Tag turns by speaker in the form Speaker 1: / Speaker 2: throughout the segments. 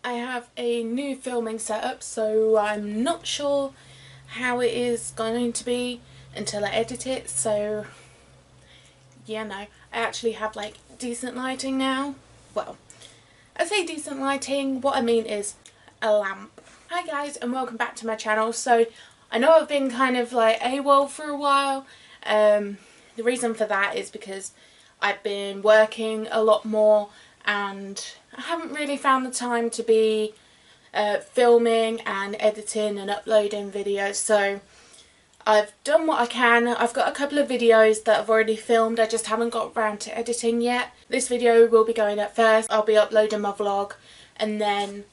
Speaker 1: I have a new filming setup, so I'm not sure how it is going to be until I edit it, so yeah, no. I actually have like decent lighting now. Well, I say decent lighting, what I mean is a lamp. Hi guys, and welcome back to my channel. So I know I've been kind of like AWOL for a while. The reason for that is because I've been working a lot more and I haven't really found the time to be filming and editing and uploading videos. So I've done what I can. I've got a couple of videos that I've already filmed, I just haven't got around to editing yet. This video will be going up first. I'll be uploading my vlog and then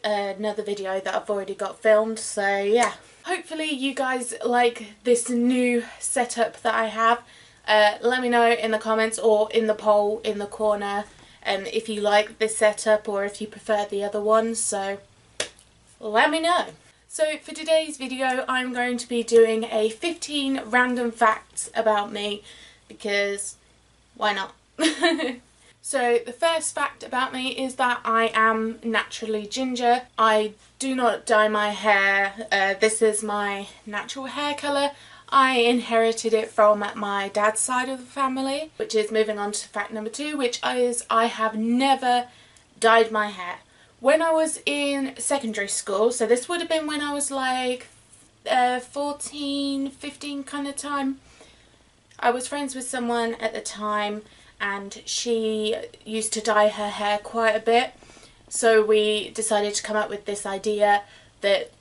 Speaker 1: another video that I've already got filmed. So yeah, hopefully you guys like this new setup that I have. Let me know in the comments or in the poll in the corner if you like this setup or if you prefer the other one, so let me know. So for today's video I'm going to be doing a 15 random facts about me, because why not? So the first fact about me is that I am naturally ginger. I do not dye my hair. This is my natural hair colour. I inherited it from my dad's side of the family, which is moving on to fact number 2, which is I have never dyed my hair. When I was in secondary school, so this would have been when I was like 14, 15 kind of time, I was friends with someone at the time and she used to dye her hair quite a bit, so we decided to come up with this idea that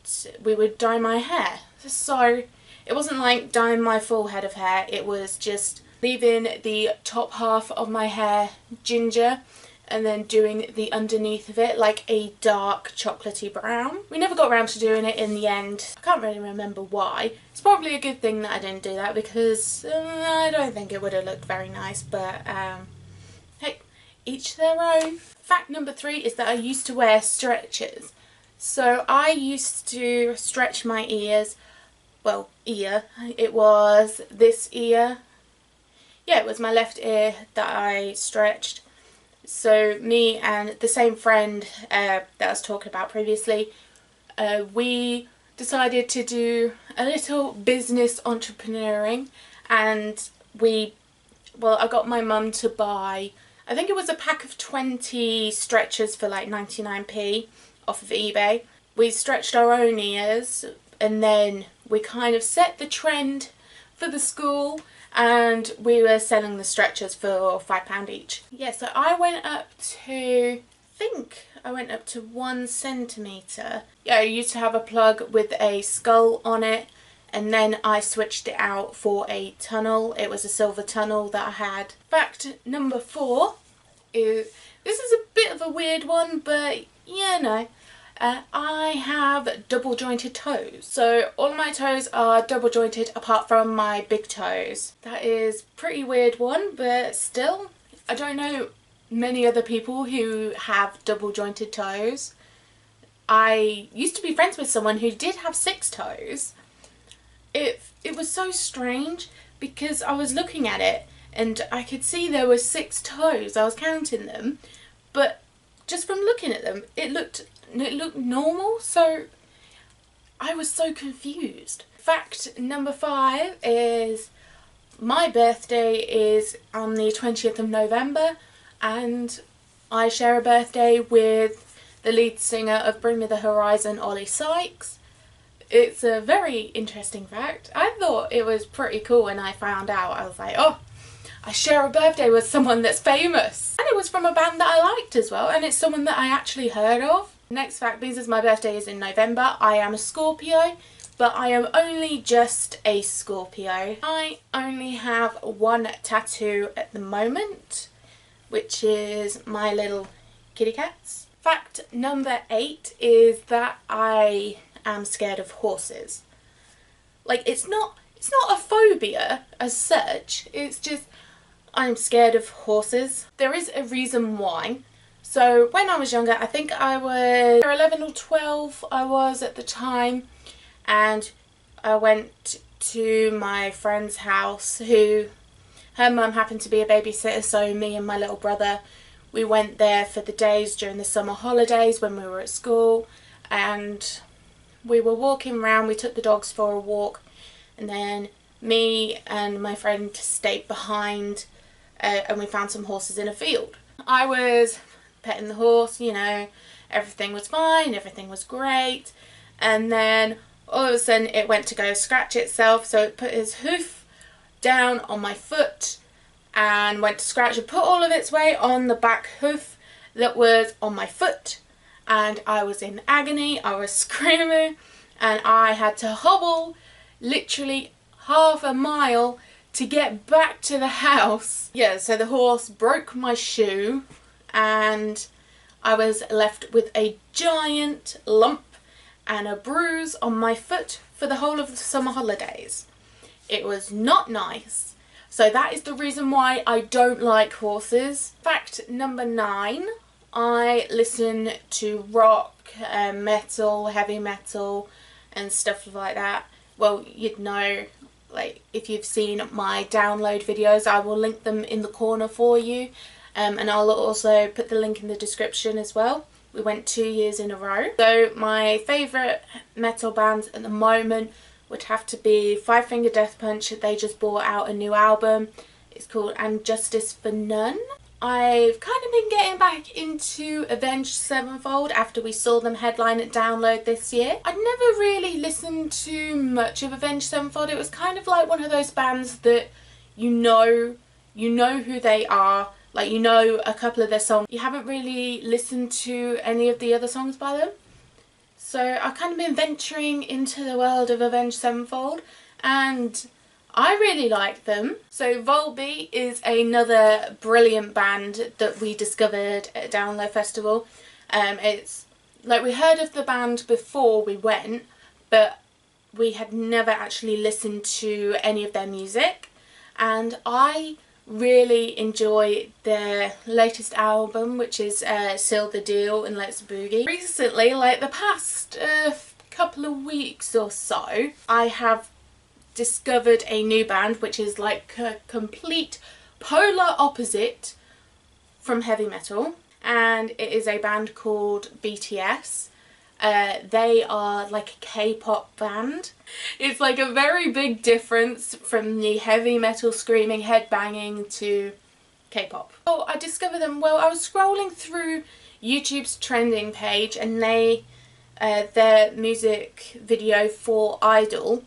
Speaker 1: we would dye my hair. So it wasn't like dyeing my full head of hair, it was just leaving the top half of my hair ginger and then doing the underneath of it like a dark chocolatey brown. We never got around to doing it in the end. I can't really remember why. It's probably a good thing that I didn't do that, because I don't think it would have looked very nice, but hey, each their own. Fact number 3 is that I used to wear stretchers. So I used to stretch my ears. Well, ear. It was this ear. Yeah, it was my left ear that I stretched. So me and the same friend that I was talking about previously, we decided to do a little business entrepreneuring, and I got my mum to buy, I think it was a pack of 20 stretchers for like 99p off of eBay. We stretched our own ears and then we kind of set the trend for the school, and we were selling the stretchers for £5 each. Yeah, so I went up to, I went up to 1 centimetre. Yeah, I used to have a plug with a skull on it, and then I switched it out for a tunnel. It was a silver tunnel that I had. Fact number 4 is, this is a bit of a weird one, but yeah, no. I have double jointed toes. So all of my toes are double jointed apart from my big toes. That is a pretty weird one, but still, I don't know many other people who have double jointed toes. I used to be friends with someone who did have 6 toes. It was so strange because I was looking at it and I could see there were 6 toes. I was counting them, but just from looking at them, it looked normal, so I was so confused. Fact number 5 is my birthday is on the 20th of November, and I share a birthday with the lead singer of Bring Me the Horizon, Ollie Sykes. It's a very interesting fact. I thought it was pretty cool when I found out. I was like, oh, I share a birthday with someone that's famous. And it was from a band that I liked as well, and it's someone that I actually heard of. Next fact, because my birthday is in November, I am a Scorpio, but I am only just a Scorpio. I only have 1 tattoo at the moment, which is my little kitty cats. Fact number 8 is that I am scared of horses. Like, it's not a phobia as such, it's just I'm scared of horses. There is a reason why. So when I was younger, I think I was 11 or 12 I was at the time, and I went to my friend's house, who, her mum happened to be a babysitter, so me and my little brother We went there for the days during the summer holidays when we were at school, and we were walking around. We took the dogs for a walk, and then me and my friend stayed behind, and we found some horses in a field. I was petting the horse, you know, everything was fine, everything was great, and then all of a sudden it went to go scratch itself, so it put its hoof down on my foot and went to scratch and put all of its weight on the back hoof that was on my foot, and I was in agony, I was screaming, and I had to hobble literally half a mile to get back to the house. Yeah, so the horse broke my shoe and I was left with a giant lump and a bruise on my foot for the whole of the summer holidays. It was not nice. So that is the reason why I don't like horses. Fact number 9, I listen to rock, metal, heavy metal and stuff like that. Well, you'd know, like, if you've seen my download videos, I will link them in the corner for you. And I'll also put the link in the description as well. We went 2 years in a row. So my favourite metal bands at the moment would have to be Five Finger Death Punch. They just brought out a new album. It's called And Justice for None. I've kind of been getting back into Avenged Sevenfold after we saw them headline at Download this year. I'd never really listened to much of Avenged Sevenfold. It was kind of like one of those bands that you know who they are. Like, you know a couple of their songs. You haven't really listened to any of the other songs by them. So I've kind of been venturing into the world of Avenged Sevenfold, and I really like them. So Volbeat is another brilliant band that we discovered at Download Festival. It's like, we heard of the band before we went, but we had never actually listened to any of their music, and I really enjoy their latest album, which is Seal the Deal and Let's Boogie. Recently, like the past couple of weeks or so, I have discovered a new band which is like a complete polar opposite from heavy metal, and it is a band called BTS. They are like a K-pop band. It's like a very big difference from the heavy metal screaming headbanging to K-pop. Oh, I discovered them, well, I was scrolling through YouTube's trending page, and their music video for Idol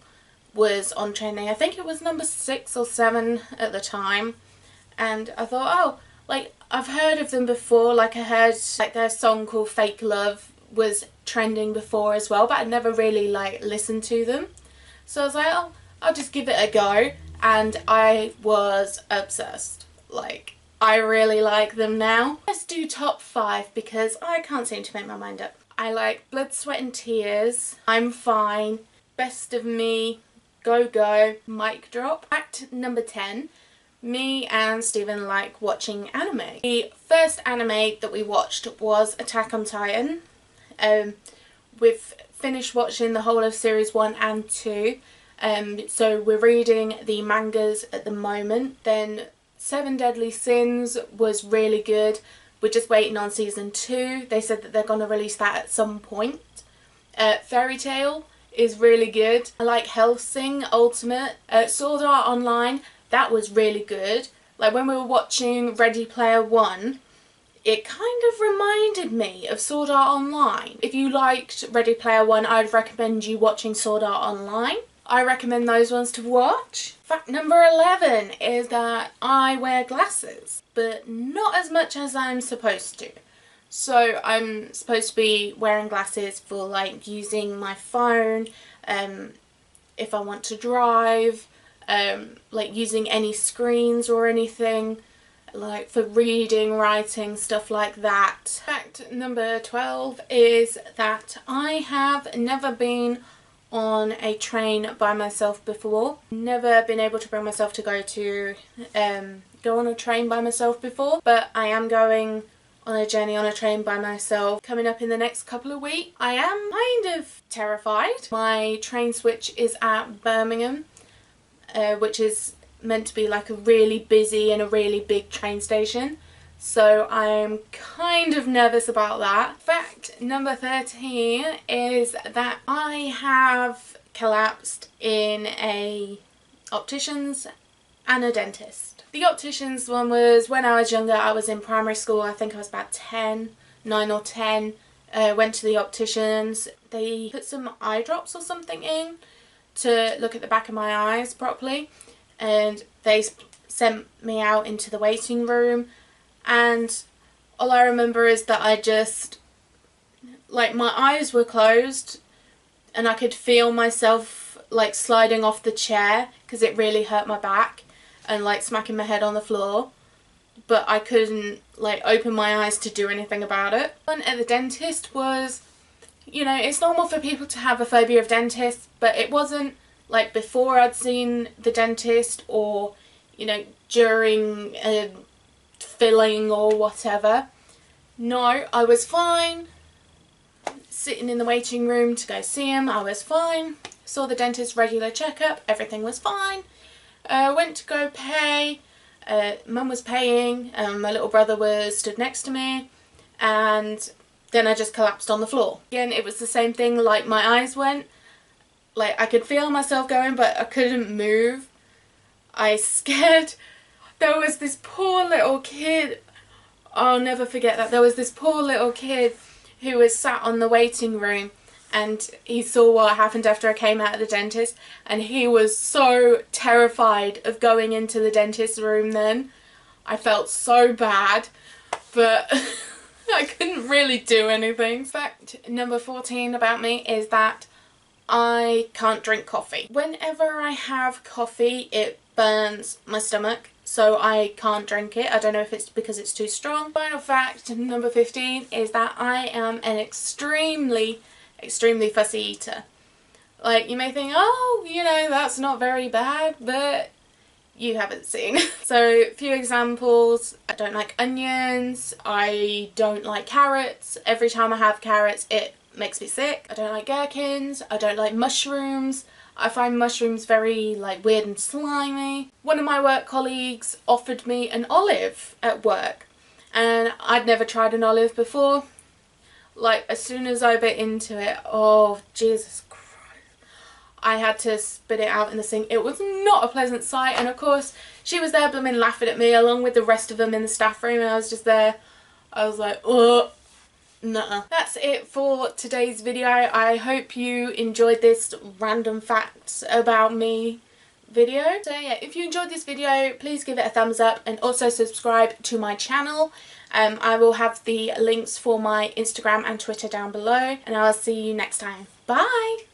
Speaker 1: was on trending. I think it was number 6 or 7 at the time, and I thought, oh, like, I've heard of them before. Like, I heard like their song called Fake Love was trending before as well, but I'd never really like listened to them. So I was like, oh, I'll just give it a go, and I was obsessed. Like, I really like them now. Let's do top 5 because I can't seem to make my mind up. I like Blood, Sweat and Tears, I'm Fine, Best of Me, Go Go, Mic Drop. Fact number 10. Me and Stephen like watching anime. The first anime that we watched was Attack on Titan. We've finished watching the whole of series 1 and 2, so we're reading the mangas at the moment. Then Seven Deadly Sins was really good. We're just waiting on season 2. They said that they're going to release that at some point. Fairy Tail is really good. I like Hellsing Ultimate. Sword Art Online, that was really good. Like, when we were watching Ready Player One, it kind of reminded me of Sword Art Online. If you liked Ready Player One, I'd recommend you watching Sword Art Online. I recommend those ones to watch. Fact number 11 is that I wear glasses, but not as much as I'm supposed to. So I'm supposed to be wearing glasses for like using my phone, if I want to drive, like using any screens or anything, like for reading, writing, stuff like that. Fact number 12 is that I have never been on a train by myself before. Never been able to bring myself to go on a train by myself before, but I am going on a journey on a train by myself coming up in the next couple of weeks. I am kind of terrified. My train switch is at Birmingham, which is meant to be like a really busy and a really big train station. so I'm kind of nervous about that. Fact number 13 is that I have collapsed in a optician's and a dentist. The optician's one was when I was younger. I was in primary school. I think I was about 9 or 10. Went to the opticians. They put some eye drops or something in to look at the back of my eyes properly, and they sent me out into the waiting room, and all I remember is that I just, like, my eyes were closed and I could feel myself like sliding off the chair because it really hurt my back, and like smacking my head on the floor, but I couldn't like open my eyes to do anything about it. One at the dentist was, you know, it's normal for people to have a phobia of dentists, but it wasn't like before I'd seen the dentist or, you know, during a filling or whatever. No, I was fine. Sitting in the waiting room to go see him, I was fine. Saw the dentist, regular checkup, everything was fine. Went to go pay. Mum was paying, my little brother was stood next to me, and then I just collapsed on the floor. Again, it was the same thing, like my eyes went, like I could feel myself going but I couldn't move. I scared. There was this poor little kid, I'll never forget that. There was this poor little kid who was sat on the waiting room, and he saw what happened after I came out of the dentist, and he was so terrified of going into the dentist's room then. I felt so bad, but I couldn't really do anything. Fact number 14 about me is that I can't drink coffee. Whenever I have coffee, it burns my stomach, so I can't drink it. I don't know if it's because it's too strong. Final fact number 15 is that I am an extremely fussy eater. Like, you may think, oh, you know, that's not very bad, but you haven't seen. So, a few examples. I don't like onions. I don't like carrots. Every time I have carrots, it makes me sick. I don't like gherkins. I don't like mushrooms. I find mushrooms very, like, weird and slimy. One of my work colleagues offered me an olive at work, and I'd never tried an olive before. Like, as soon as I bit into it, oh, Jesus Christ, I had to spit it out in the sink. It was not a pleasant sight, and of course, she was there blooming laughing at me along with the rest of them in the staff room, and I was just there. I was like, oh, nuh-uh. That's it for today's video. I hope you enjoyed this random facts about me video. So yeah, if you enjoyed this video, please give it a thumbs up and also subscribe to my channel. I will have the links for my Instagram and Twitter down below, and I'll see you next time. Bye!